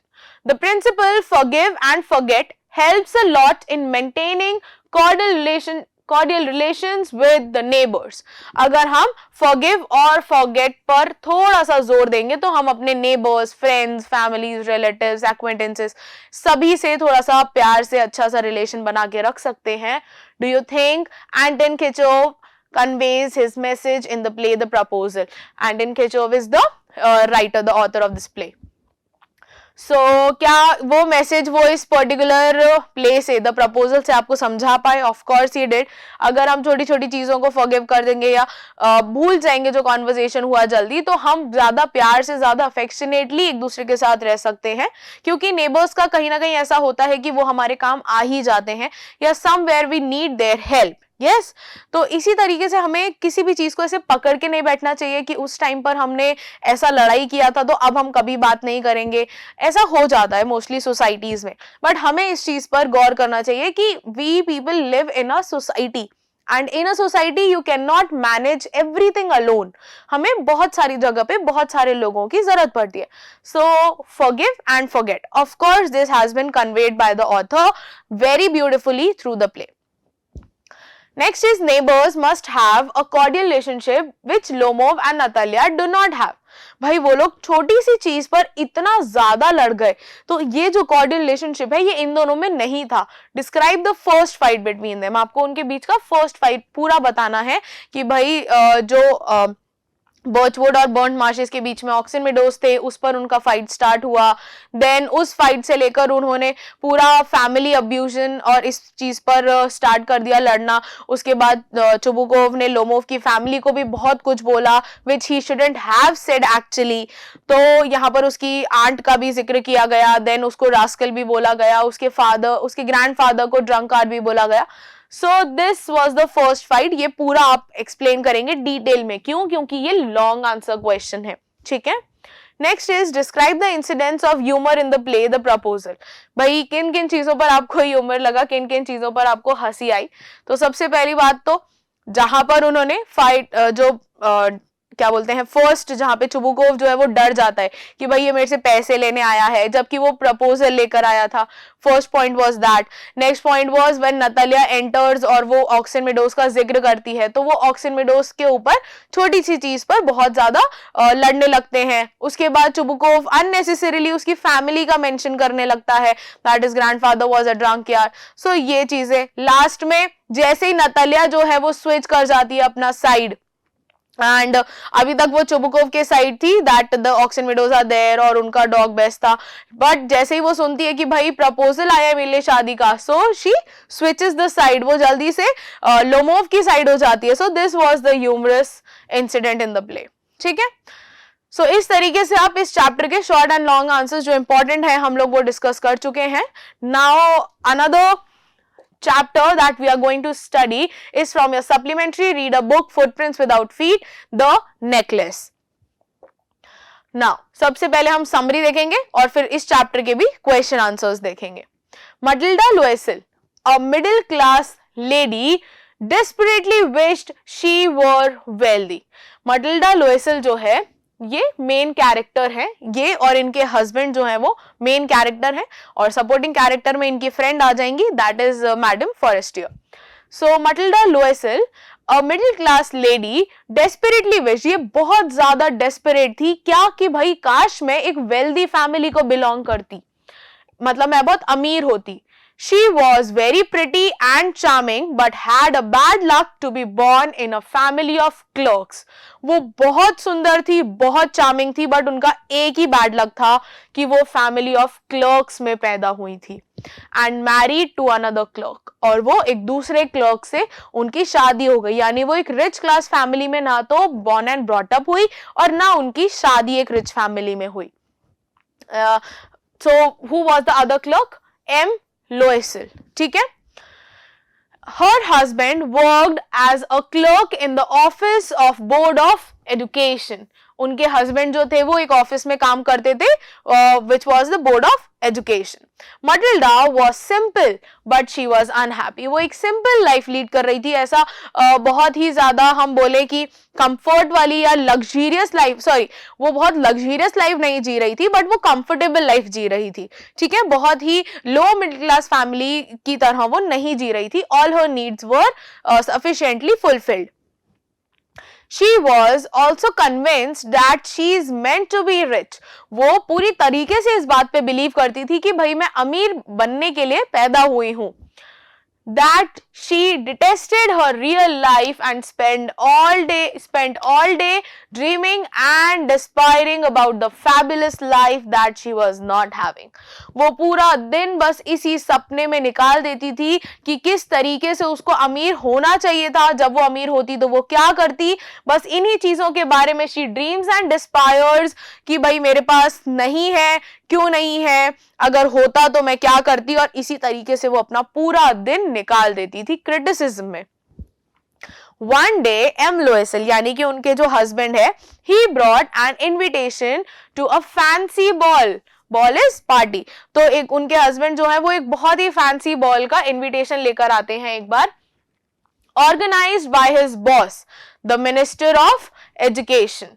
The principle forgive and forget helps a lot in maintaining cordial relations with the neighbors. अगर हम forgive और forget पर थोड़ा सा जोर देंगे तो हम अपने neighbors, friends, families, relatives, acquaintances सभी से थोड़ा सा प्यार से अच्छा सा relation बना के रख सकते हैं. Do you think Anton Chekhov conveys his message in the play The Proposal? Anton Chekhov is the writer, the author of this play. क्या वो मैसेज वो इस पर्टिकुलर प्ले से, द प्रपोजल से आपको समझा पाए? Of course he did. अगर हम छोटी छोटी चीजों को फॉरगिव कर देंगे या भूल जाएंगे जो कॉन्वर्सेशन हुआ जल्दी, तो हम ज्यादा प्यार से, ज्यादा अफेक्शनेटली एक दूसरे के साथ रह सकते हैं. क्योंकि नेबर्स का कहीं ना कहीं ऐसा होता है कि वो हमारे काम आ ही जाते हैं या somewhere we need their help. Yes. तो इसी तरीके से हमें किसी भी चीज को ऐसे पकड़ के नहीं बैठना चाहिए कि उस टाइम पर हमने ऐसा लड़ाई किया था तो अब हम कभी बात नहीं करेंगे. ऐसा हो जाता है मोस्टली सोसाइटीज में, बट हमें इस चीज पर गौर करना चाहिए कि we people live in a society, and in a society you can not manage everything alone. हमें बहुत सारी जगह पे बहुत सारे लोगों की जरूरत पड़ती है. So forgive and forget. Of course this has been conveyed by the author very beautifully through the play. Next is neighbors must have a cordial relationship which Lomov and Natalia do not have. भाई वो लोग छोटी सी चीज पर इतना ज्यादा लड़ गए, तो ये जो कॉर्डियल रिलेशनशिप है ये इन दोनों में नहीं था. Describe the first fight between them. आपको उनके बीच का फर्स्ट फाइट पूरा बताना है कि भाई जो बर्चवुड और बर्न्ट मार्शेस के बीच में ऑक्सन मेडोज थे, उस पर उनका फाइट स्टार्ट हुआ. देन उस फाइट से लेकर उन्होंने पूरा फैमिली अब्यूजन और इस चीज पर स्टार्ट कर दिया लड़ना. उसके बाद चुबुकोव ने लोमोव की फैमिली को भी बहुत कुछ बोला which he shouldn't have said actually. तो यहाँ पर उसकी आंट का भी जिक्र किया गया. देन उसको रास्कल भी बोला गया, उसके ग्रैंडफादर को ड्रंकार्ड भी बोला गया. So this was the first fight. ये पूरा आप एक्सप्लेन करेंगे डिटेल में. क्यों? क्योंकि ये लॉन्ग आंसर क्वेश्चन है. ठीक है. Next is describe the incidents of humour in the play the proposal. भाई किन किन चीजों पर आपको ह्यूमर लगा, किन किन चीजों पर आपको हंसी आई? तो सबसे पहली बात तो जहां पर उन्होंने फाइट क्या बोलते हैं, फर्स्ट जहां पे चुबुकोव जो है वो डर जाता है कि भाई ये मेरे से पैसे लेने आया है, जबकि वो प्रपोजल लेकर आया था. First point was that. Next point was when Natalia enters और वो ऑक्सन मेडोज का जिक्र करती है, तो वो ऑक्सन मेडोज के ऊपर छोटी सी चीज पर बहुत ज्यादा लड़ने लगते हैं. उसके बाद चुबुकोव अननेसेसरीली उसकी फैमिली का मेंशन करने लगता है, that is grandfather was a drunkard. So ये चीजें लास्ट में जैसे ही नतालिया जो है वो स्विच कर जाती है अपना साइड, एंड अभी तक वो चुबुकोव के साइड थी, that the Oxen meadows are there, और उनका डॉग बेस्ट था. बट जैसे ही वो सुनती है कि भाई प्रपोजल आया है मेरे लिए शादी का, so she switches the side, वो जल्दी से लोमोव की साइड हो जाती है. So this was the humorous incident in the play. ठीक है, सो इस तरीके से आप इस चैप्टर के शॉर्ट एंड लॉन्ग आंसर्स जो इंपॉर्टेंट है हम लोग वो डिस्कस कर चुके हैं. Now another chapter that we are going to study is from your supplementary. Read a book, Footprints Without Feet, The Necklace. Now, सबसे पहले हम समरी देखेंगे और फिर इस चैप्टर के भी क्वेश्चन आंसर्स देखेंगे. Matilda Loisel, a middle class lady, desperately wished she were wealthy. Matilda Loisel जो है ये मेन कैरेक्टर है, ये और इनके हस्बैंड जो है वो मेन कैरेक्टर है, और सपोर्टिंग कैरेक्टर में इनकी फ्रेंड आ जाएंगी, that is madam Forestier. So Matilda Loisel, a middle class lady, desperately wish, ये बहुत ज्यादा डेस्परेट थी क्या कि भाई काश मैं एक वेल्दी फैमिली को बिलोंग करती, मतलब मैं बहुत अमीर होती. She was very pretty and charming but had a bad luck to be born in a family of clerks. वो बहुत सुंदर थी, बहुत चार्मिंग थी, बट उनका एक ही बैड लक था कि वो फैमिली ऑफ क्लर्क्स में पैदा हुई थी. And married to another clerk, और वो एक दूसरे क्लर्क से उनकी शादी हो गई. यानी वो एक रिच क्लास फैमिली में ना तो बॉर्न एंड ब्रॉट अप हुई और ना उनकी शादी एक रिच फैमिली में हुई. So who was the other clerk? M Loisel. ठीक है. Her husband worked as a clerk in the office of Board of Education. उनके हस्बैंड जो थे वो एक ऑफिस में काम करते थे, which was the Board of Education. Matilda was simple but she was unhappy. वो एक सिंपल लाइफ लीड कर रही थी, ऐसा बहुत ही ज्यादा हम बोले कि कंफर्ट वाली या लग्जरियस लाइफ, सॉरी वो बहुत लग्जरियस लाइफ नहीं जी रही थी, बट वो कंफर्टेबल लाइफ जी रही थी. ठीक है, बहुत ही लो मिडिल क्लास फैमिली की तरह वो नहीं जी रही थी. All her needs were sufficiently fulfilled. She was also convinced that she is meant to be rich. वो पूरी तरीके से इस बात पे बिलीव करती थी कि भाई मैं अमीर बनने के लिए पैदा हुई हूं. That she detested her real life and spent all day dreaming and despairing about the fabulous life that she was not having. वो पूरा दिन बस इसी सपने में निकाल देती थी कि किस तरीके से उसको अमीर होना चाहिए था, जब वो अमीर होती तो वो क्या करती, बस इन्हीं चीजों के बारे में she dreams and despairs कि भाई मेरे पास नहीं है, क्यों नहीं है, अगर होता तो मैं क्या करती, और इसी तरीके से वो अपना पूरा दिन निकाल देती थी क्रिटिसिज्म में. One day, M. Loisel, यानी कि उनके जो हस्बैंड है, he brought an invitation to a fancy ball. Ball is party. तो एक उनके हस्बैंड जो है वो एक बहुत ही फैंसी बॉल का इनविटेशन लेकर आते हैं एक बार, organised by his boss the minister of education.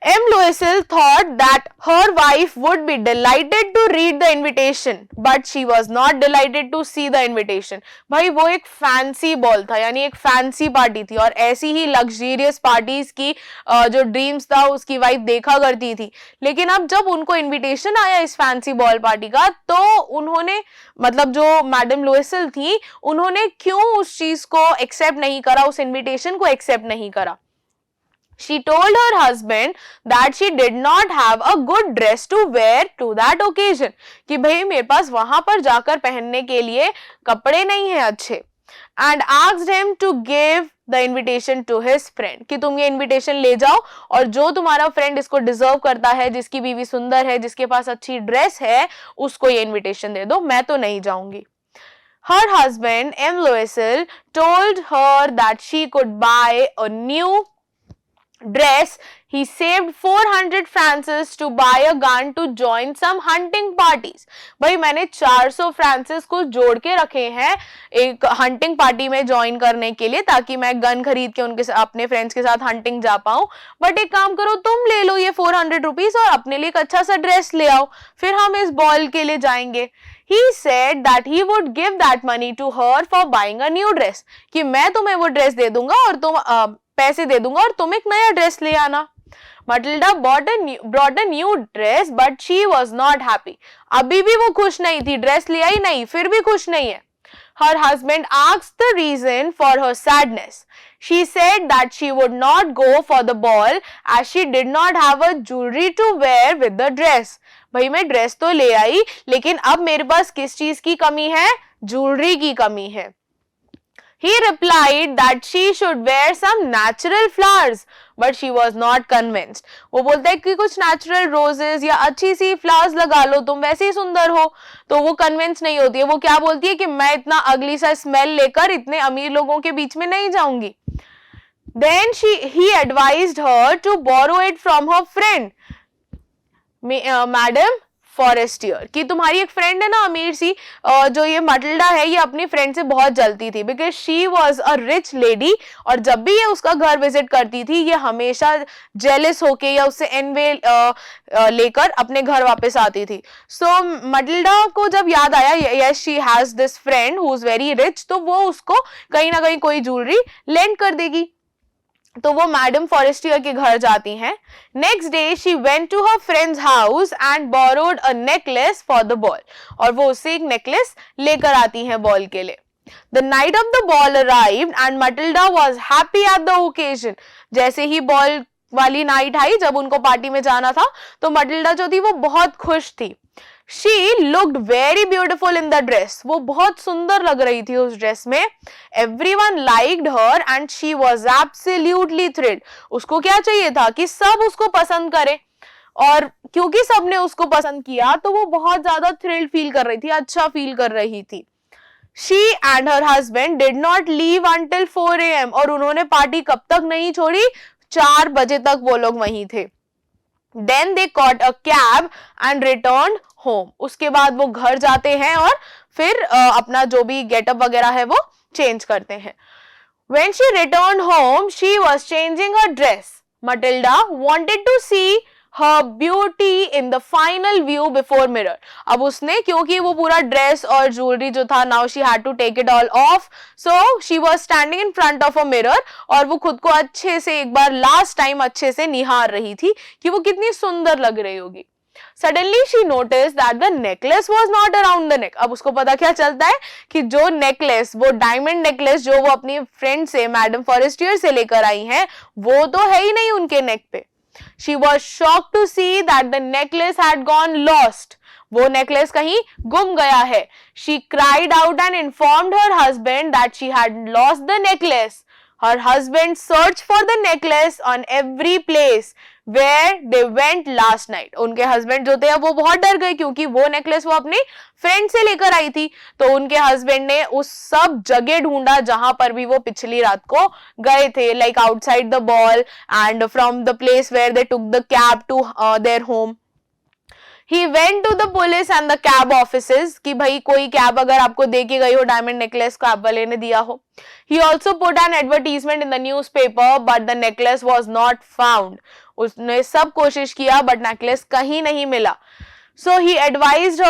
M. Loisel thought that her wife would be delighted to read the invitation, but she was not delighted to see the invitation. भाई वो एक fancy ball था, यानी एक fancy party थी, और ऐसी ही luxurious parties की जो ड्रीम्स था उसकी वाइफ देखा करती थी. लेकिन अब जब उनको इनविटेशन आया इस फैंसी बॉल पार्टी का, तो उन्होंने, मतलब जो मैडम लोइसेल थी, उन्होंने क्यों उस चीज को एक्सेप्ट नहीं करा, उस इनविटेशन को एक्सेप्ट नहीं करा. She told her husband that she did not have a good dress to wear to that occasion. कि भाई मेरे पास वहां पर जाकर पहनने के लिए कपड़े नहीं हैं अच्छे. And asked him to give the invitation to his friend. कि तुम ये इनविटेशन ले जाओ और जो तुम्हारा फ्रेंड इसको डिजर्व करता है, जिसकी बीवी सुंदर है, जिसके पास अच्छी ड्रेस है, उसको ये इनविटेशन दे दो, मैं तो नहीं जाऊंगी. Her husband M. Loisel told her that she could buy a new dress. He saved 400 francs to buy a gun to join some hunting parties. भाई मैंने 400 फ्रांसिस को जोड़ के रखे हैं एक हंटिंग पार्टी में ज्वाइन करने के लिए, ताकि मैं गन खरीद के उनके अपने फ्रेंड्स के साथ हंटिंग जा पाऊं. बट एक काम करो, तुम ले लो ये 400 रुपीज और अपने लिए एक अच्छा सा ड्रेस ले आओ, फिर हम इस बॉल के लिए जाएंगे. He said that he would give that money to her for buying a new dress. कि मैं तुम्हें वो ड्रेस दे दूंगा और तुम पैसे दे दूंगा और तुम एक नया ड्रेस ले आना. Matilda brought a new dress but she was not happy. अभी भी वो खुश नहीं थी, ड्रेस ले आई नहीं, फिर भी खुश नहीं है. her husband asked the reason for her sadness. She said that she would not go for the ball as she did not have a jewelry to wear with the dress. भाई मैं dress तो ले आई लेकिन अब मेरे पास किस चीज की कमी है? ज्वेलरी की कमी है. He replied that she should wear some natural flowers, but she was not convinced. वो बोलता है कि कुछ natural roses या अच्छी सी flowers लगा लो, तुम वैसे ही सुंदर हो. तो वो convince नहीं होती है. वो क्या बोलती है कि मैं इतना अगली सा smell लेकर इतने अमीर लोगों के बीच में नहीं जाऊंगी. Then he advised her to borrow it from her friend, Madam Forestier, कि तुम्हारी एक फ्रेंड है ना अमीर सी, जो ये मटिल्डा है, ये अपनी फ्रेंड से बहुत जलती थी because she was a rich lady. और जब भी ये उसका घर विजिट करती थी ये हमेशा जेलस होके या उससे एनवे लेकर अपने घर वापस आती थी. सो मटिल्डा को जब याद आया yes she has this friend who is very rich, तो वो उसको कहीं ना कहीं कोई ज्वेलरी लेंड कर देगी. तो वो मैडम फॉरेस्टियर के घर जाती हैं. Next day she went to her friends house and borrowed a necklace for the ball. और वो उससे एक नेकलेस लेकर आती हैं बॉल के लिए. The night of the ball arrived and Matilda was happy at the occasion. जैसे ही बॉल वाली नाइट आई, जब उनको पार्टी में जाना था, तो मटिल्डा जो थी वो बहुत खुश थी. She looked very beautiful in the dress. वो बहुत सुंदर लग रही थी उस ड्रेस में. Everyone liked her and she was absolutely thrilled. उसको क्या चाहिए था कि सब उसको पसंद करें, और क्योंकि सबने उसको पसंद किया तो वो बहुत ज्यादा thrilled फील कर रही थी, अच्छा फील कर रही थी. She and her husband did not leave until 4 AM. और उन्होंने पार्टी कब तक नहीं छोड़ी? 4 बजे तक वो लोग वहीं थे. Then they caught a cab and returned home. उसके बाद वो घर जाते हैं और फिर अपना जो भी गेटअप वगैरह है वो चेंज करते हैं. When she returned home, she was changing her dress. Matilda wanted to see her beauty in the final view before mirror. अब उसने, क्योंकि वो पूरा ड्रेस और ज्वेलरी जो था, now she had to take it all off, so she was standing in front of a mirror और वो खुद को अच्छे से एक बार लास्ट टाइम अच्छे से निहार रही थी कि वो कितनी सुंदर लग रही होगी. Suddenly she noticed that the necklace was not around the neck. अब उसको पता क्या चलता है कि जो नेकलेस, वो डायमंड नेकलेस जो वो अपनी फ्रेंड से, मैडम फॉरेस्टियर से लेकर आई हैं, वो तो है ही नहीं उनके नेक पे. She was shocked to see that the necklace had gone lost. वो नेकलेस कहीं गुम गया है. She cried out and informed her husband that she had lost the necklace. Her husband searched for the necklace on every place where they went last night. उनके husband जो थे वो बहुत डर गए क्योंकि वो नेकलेस वो अपनी फ्रेंड से लेकर आई थी. तो उनके हस्बैंड ने उस सब जगह ढूंढा जहां पर भी वो पिछली रात को गए थे, like outside the ball and from the place where they took the cab to their home. He went to the police and the cab offices कि भाई कोई कैब अगर आपको दे के गई हो डायमंड नेकलेस कैब वाले ने दिया हो. He also put an advertisement in the newspaper but the necklace was not found. उसने सब कोशिश किया बट नेकलेस कहीं नहीं मिला. So he advised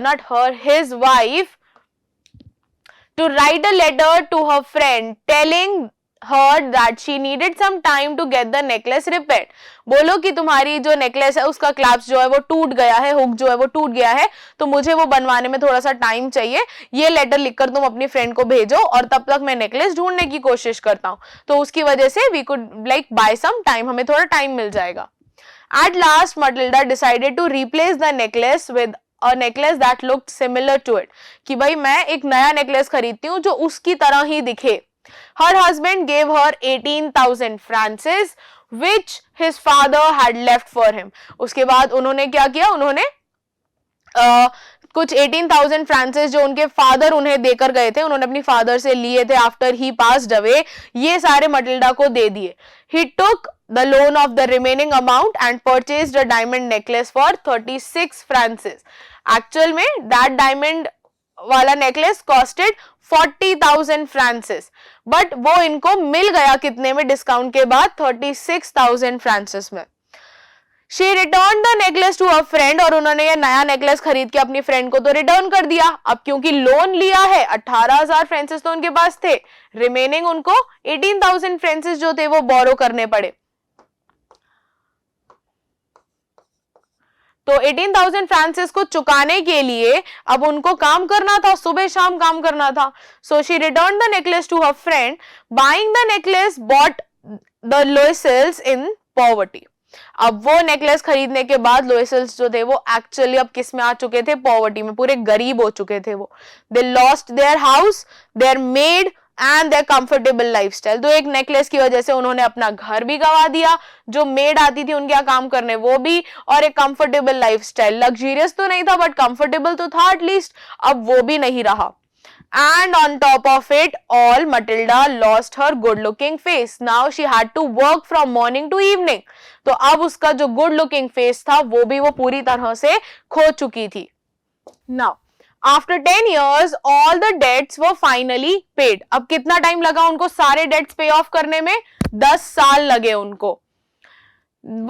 not her, his wife to write a letter to her friend telling her that she needed some time to get the necklace repaired. बोलो कि तुम्हारी जो नेकलेस है उसका क्लैप्स जो है वो टूट गया है, हुक जो है वो टूट गया है, तो मुझे वो बनवाने में थोड़ा सा टाइम चाहिए. ये लेटर लिखकर तुम अपनी फ्रेंड को भेजो और तब तक मैं नेकलेस ढूंढने की कोशिश करता हूँ. तो उसकी वजह से we could like buy some time, हमें थोड़ा टाइम मिल जाएगा. At last Matilda decided to replace the necklace with a necklace that looked similar to it. कि भाई मैं एक नया नेकलेस खरीदती हूँ जो उसकी तरह ही दिखे. Her husband gave her 18,000 francs which his father had left for him. उसके बाद उन्होंने क्या किया, उन्होंने कुछ 18,000 फ्रांसेस जो उनके फादर उन्हें देकर गए थे, उन्होंने अपनी फादर से लिए थे आफ्टर ही पास्ड अवे, ये सारे मटिल्डा को दे दिए. He took the loan of the remaining amount and purchased a diamond necklace for 36 francs. Actual में that diamond वाला नेकलेस कॉस्टेड 40,000 फ्रांसेस, बट वो इनको मिल गया कितने में डिस्काउंट के बाद? 36,000 फ्रांसेस में. She returned the necklace to her friend और उन्होंने ये नया नेकलेस खरीद के अपनी फ्रेंड को तो रिटर्न कर दिया. अब क्योंकि लोन लिया है, 18,000 फ्रांसेस तो उनके पास थे, रिमेनिंग उनको 18,000 फ्रांसेस जो थे वो बोरो करने पड़े. तो 18,000 फ्रांसिस को चुकाने के लिए अब उनको काम करना था, सुबह शाम काम करना था. So she return the necklace to her friend. Buying the necklace bought the Loisels in poverty. अब वो नेकलेस खरीदने के बाद लोइसेल्स जो थे वो एक्चुअली अब किस में आ चुके थे, पॉवर्टी में, पूरे गरीब हो चुके थे वो. They lost their house, their maid and their comfortable lifestyle. तो एक नेकलेस की वजह से उन्होंने अपना घर भी गंवा दिया, जो मेड आती थी उनके यहाँ काम करने वो भी, और एक कंफर्टेबल लाइफस्टाइल. लग्जरियस तो नहीं था बट कंफर्टेबल तो था एटलीस्ट, अब वो भी नहीं रहा. And on top of it all, Matilda lost her good-looking face. Now she had to work from morning to evening. तो अब उसका जो good-looking face था वो भी वो पूरी तरह से खो चुकी थी. Now, after 10 years, all the debts were finally paid. अब कितना टाइम लगा उनको सारे debts pay off करने में? 10 साल लगे उनको.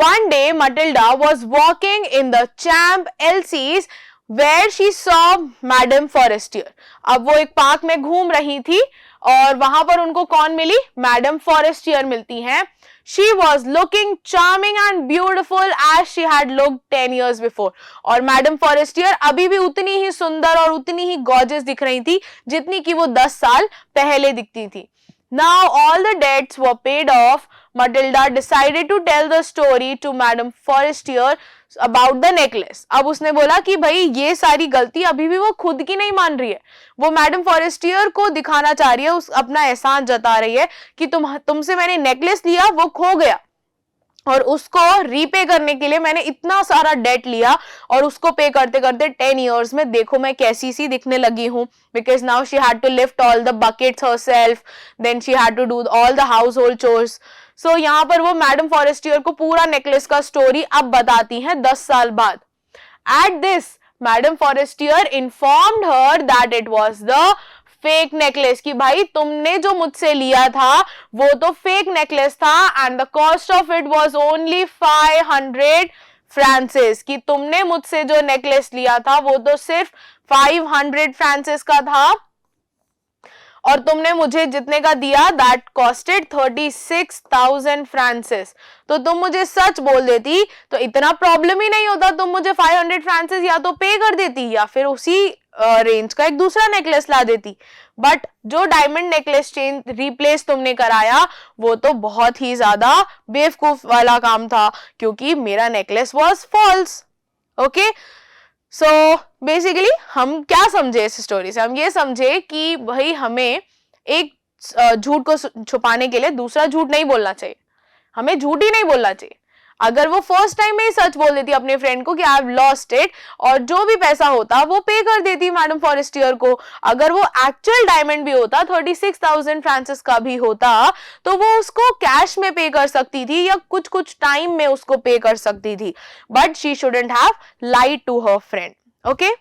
One day, Matilda was walking in the Champ Elysees where she saw Madame Forestier. अब वो एक पार्क में घूम रही थी और वहां पर उनको कौन मिली? मैडम फॉरेस्टियर मिलती हैं. She was looking charming and beautiful as she had looked 10 years before. और मैडम फॉरेस्टियर अभी भी उतनी ही सुंदर और उतनी ही गॉर्जियस दिख रही थी जितनी कि वो 10 साल पहले दिखती थी. Now all the debts were paid off. Matilda decided to tell the story to Madame Forestier about the necklace. अब उसने बोला कि भाई ये सारी गलती अभी भी वो खुद की नहीं मान रही है, वो मैडम फॉरेस्टियर को दिखाना चाह रही है, उस अपना एहसान जता रही है कि तुमसे मैंने नेकलेस लिया, वो खो गया और उसको रीपे करने के लिए मैंने इतना सारा डेट लिया और उसको पे करते करते 10 इयर्स में देखो मैं कैसी सी दिखने लगी हूँ. Because now she had to lift all the buckets herself, then she had to do all the household chores. So यहाँ पर वो मैडम फॉरेस्टियर को पूरा नेकलेस का स्टोरी अब बताती हैं 10 साल बाद. At this madam Forestier informed her that it was the fake necklace, कि भाई तुमने जो मुझसे लिया था वो तो फेक नेकलेस था and the cost of it was only 500 Francis, कि तुमने मुझसे जो नेकलेस लिया था वो तो सिर्फ 500 फ्रांसिस का था और तुमने मुझे जितने का दिया दैट कॉस्टेड 36,000 फ्रांसिस. तो तुम मुझे सच बोल देती तो इतना प्रॉब्लम ही नहीं होता, तुम मुझे 500 फ्रांसिस या तो पे कर देती या फिर उसी रेंज का एक दूसरा नेकलेस ला देती. बट जो डायमंड नेकलेस चेन रिप्लेस तुमने कराया वो तो बहुत ही ज्यादा बेवकूफ वाला काम था क्योंकि मेरा necklace was false. Okay, so basically हम क्या समझे इस स्टोरी से? हम ये समझे कि भाई हमें एक झूठ को छुपाने के लिए दूसरा झूठ नहीं बोलना चाहिए, हमें झूठ ही नहीं बोलना चाहिए. अगर वो फर्स्ट टाइम में ही सच बोल देती अपने फ्रेंड को कि आई हैव लॉस्ट इट और जो भी पैसा होता वो पे कर देती मैडम फॉरेस्टियर को, अगर वो एक्चुअल डायमंड भी होता 36,000 फ्रांसिस का भी होता तो वो उसको कैश में पे कर सकती थी या कुछ कुछ टाइम में उसको पे कर सकती थी. But she shouldn't have lied to her friend. Okay,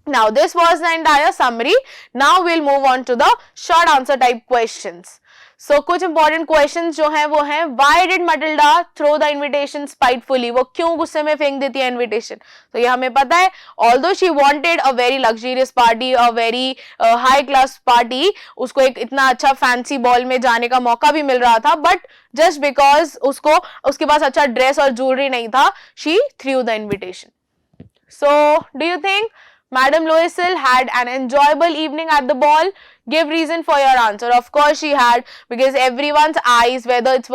now this was the entire summary. Now we'll move on to the short answer type questions. So कुछ important questions जो हैं वो हैं why did Matilda throw the invitation spitefully? वो क्यों गुस्से में फेंक देती है invitation? तो ये हमें पता है, although she wanted a very luxurious party, a very high class party, उसको एक इतना अच्छा fancy ball में जाने का मौका भी मिल रहा था, but just because उसको उसके पास अच्छा ड्रेस और ज्वेलरी नहीं था, she threw the invitation. So do you think Madame Loisel had an enjoyable evening at the ball? Give reason for your answer. Of course she had, because everyone's eyes, whether it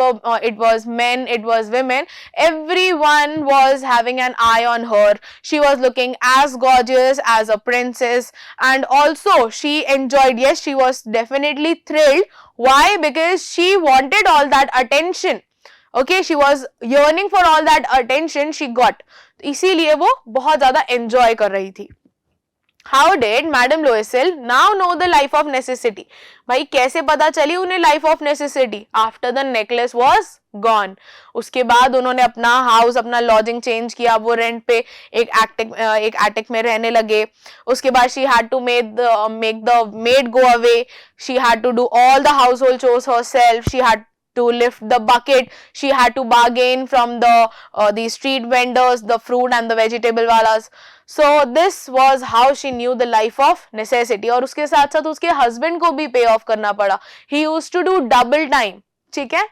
was men, it was women, everyone was having an eye on her. She was looking as gorgeous as a princess and also she enjoyed. Yes, she was definitely thrilled. Why? Because she wanted all that attention. Okay, she was yearning for all that attention she got. इसीलिए वो बहुत ज्यादा enjoy कर रही थी. How did Madame Loisel now know the life of necessity? भाई कैसे पता चली उन्हें life of necessity? After the necklace was gone. उसके बाद उन्होंने अपना हाउस, अपना लॉजिंग चेंज किया, वो रेंट पे एक एटिक में रहने लगे. उसके बाद she had to make the maid go away. She had to do all the household chores herself. She had to lift the bucket. She had to bargain from the street vendors, the fruit and the vegetable walas. So this was how she knew the life of necessity. और उसके साथ साथ उसके husband को भी pay off करना पड़ा. He used to do double time. ठीक है?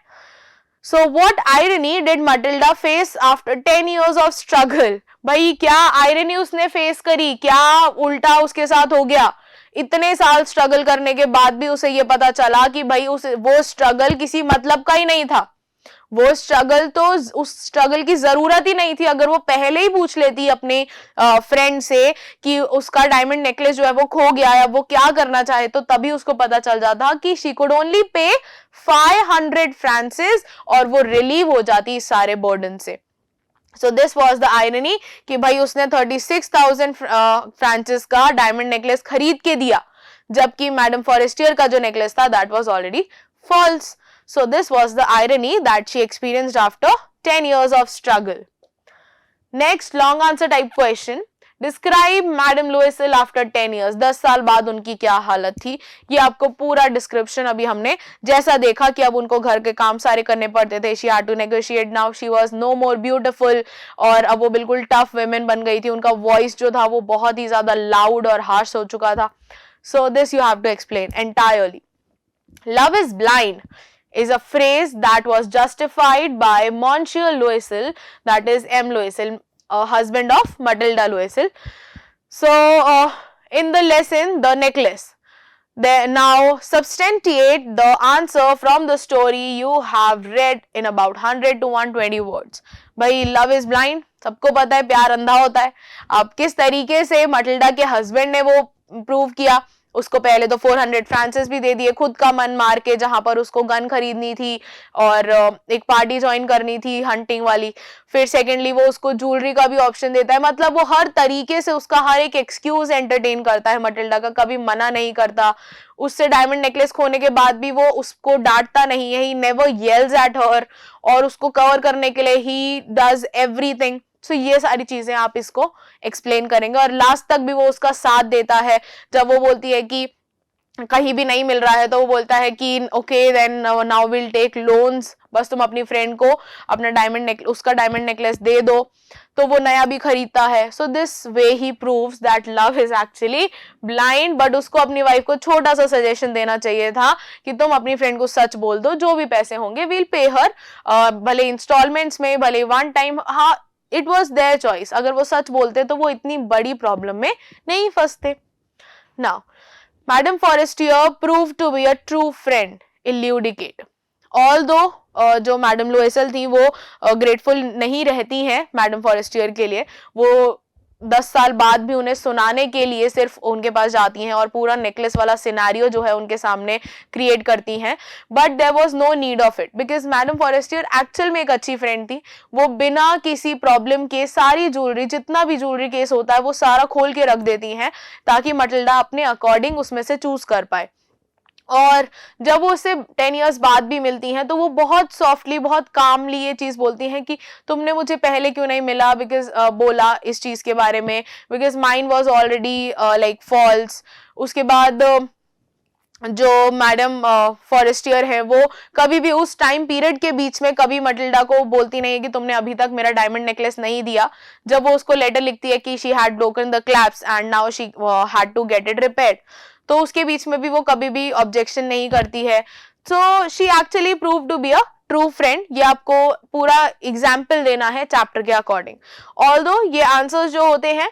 So what irony did Matilda face after 10 years of struggle? भाई क्या आयरनी उसने फेस करी, क्या उल्टा उसके साथ हो गया। इतने साल स्ट्रगल करने के बाद भी उसे ये पता चला कि भाई वो स्ट्रगल किसी मतलब का ही नहीं था। वो स्ट्रगल तो उस स्ट्रगल की जरूरत ही नहीं थी। अगर वो पहले ही पूछ लेती अपने फ्रेंड से कि उसका डायमंड नेकलेस जो है वो खो गया है, वो क्या करना चाहे, तो तभी उसको पता चल जाता कि she could only pay 500 Francis और वो रिलीव हो जाती इस सारे बर्डन से। So this was the irony कि भाई उसने 36,000 फ्रांसिस का डायमंड नेकलेस खरीद के दिया, जबकि मैडम फॉरेस्टियर का जो नेकलेस था that was already false. So this was the irony that she experienced after 10 years of struggle. Next long answer type question. Describe Madam Loisel after 10 years. 10 साल बाद उनकी क्या हालत थी. ये आपको पूरा डिस्क्रिप्शन अभी हमने जैसा देखा कि अब उनको घर के काम सारे करने पड़ते थे. She had to negotiate. Now she was no more beautiful. और अब वो बिल्कुल टफ women बन गई थी. उनका वॉइस जो था वो बहुत ही ज्यादा लाउड और हार्श हो चुका था. So this you have to explain entirely. Love is blind is a phrase that was justified by Monsieur Loisel, that is M. Loisel, husband of Matilda Loisel. So, in the lesson, the necklace. They now substantiate the answer from the story you have read in about 100 to 120 words. भाई love is blind, सबको पता है प्यार अंधा होता है. अब किस तरीके से मटिल्डा के हस्बैंड ने वो प्रूव किया. उसको पहले तो 400 फ्रांसिस भी दे दिए खुद का मन मार के, जहां पर उसको गन खरीदनी थी और एक पार्टी ज्वाइन करनी थी हंटिंग वाली. फिर सेकेंडली वो उसको ज्वेलरी का भी ऑप्शन देता है. मतलब वो हर तरीके से उसका हर एक एक्सक्यूज एंटरटेन करता है मटिल्डा का, कभी मना नहीं करता. उससे डायमंड नेकलेस खोने के बाद भी वो उसको डांटता नहीं है. ही नेवर येल्स एट हर और उसको कवर करने के लिए ही डज एवरीथिंग. सो ये सारी चीजें आप इसको एक्सप्लेन करेंगे और लास्ट तक भी वो उसका साथ देता है. जब वो बोलती है कि कहीं भी नहीं मिल रहा है तो वो बोलता है कि okay then now will take loans, बस तुम अपनी फ्रेंड को अपना उसका डायमंड नेकलेस दे दो, तो वो नया भी खरीदता है. So this way he proves that love is actually blind. But उसको अपनी वाइफ को छोटा सा सजेशन देना चाहिए था कि तुम अपनी फ्रेंड को सच बोल दो, जो भी पैसे होंगे विल पे हर, भले इंस्टॉलमेंट्स में भले वन टाइम. हाँ, इट वॉज देयर चॉइस. अगर वो सच बोलते तो वो इतनी बड़ी प्रॉब्लम में नहीं फंसते. Now madam Forestier prove to be a true friend elucidate. Although जो मैडम लोएसल थी वो ग्रेटफुल नहीं रहती हैं मैडम फॉरेस्टियर के लिए. वो 10 साल बाद भी उन्हें सुनाने के लिए सिर्फ उनके पास जाती हैं और पूरा नेकलेस वाला सिनेरियो जो है उनके सामने क्रिएट करती हैं. But there was no need of it because Madam Forestier actual में एक अच्छी फ्रेंड थी. वो बिना किसी प्रॉब्लम के सारी ज्वेलरी, जितना भी ज्वेलरी केस होता है वो सारा खोल के रख देती हैं ताकि मटिल्डा अपने अकॉर्डिंग उसमें से चूज कर पाए. और जब वो उससे 10 इयर्स बाद भी मिलती हैं तो वो बहुत सॉफ्टली, बहुत कामली ये चीज बोलती हैं कि तुमने मुझे पहले क्यों नहीं मिला, बिकॉज बोला इस चीज के बारे में, because mind was already like false. उसके बाद जो मैडम फॉरेस्टियर है वो कभी भी उस टाइम पीरियड के बीच में कभी मटिल्डा को बोलती नहीं है कि तुमने अभी तक मेरा डायमंड नेकलेस नहीं दिया. जब वो उसको लेटर लिखती है कि she had broken the clasp and now she had to get it repaired, तो उसके बीच में भी वो कभी भी ऑब्जेक्शन नहीं करती है. So she actually prove to be a true friend. ये आपको पूरा एग्जाम्पल देना है चैप्टर के अकॉर्डिंग. ऑल्दो ये आंसर्स जो होते हैं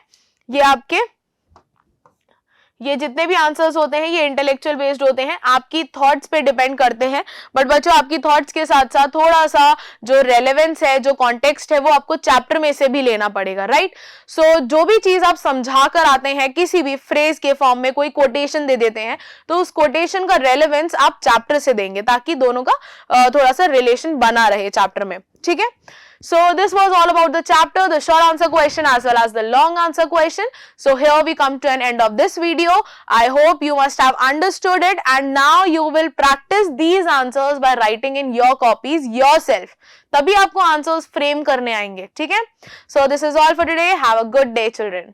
ये जितने भी आंसर्स होते हैं ये इंटेलेक्चुअल बेस्ड होते हैं, आपकी थॉट्स पे डिपेंड करते हैं. बट बच्चों आपकी थॉट्स के साथ साथ थोड़ा सा जो रेलेवेंस है, जो कॉन्टेक्स्ट है, वो आपको चैप्टर में से भी लेना पड़ेगा, राइट. सो जो भी चीज आप समझा कर आते हैं किसी भी फ्रेज के फॉर्म में, कोई कोटेशन दे देते हैं तो उस कोटेशन का रेलेवेंस आप चैप्टर से देंगे ताकि दोनों का थोड़ा सा रिलेशन बना रहे चैप्टर में. ठीक है. So this was all about the chapter, the short answer question as well as the long answer question. So here we come to an end of this video. I hope you must have understood it and now you will practice these answers by writing in your copies yourself. तभी आपको answers frame करने आएंगे. ठीक है. So this is all for today. Have a good day children.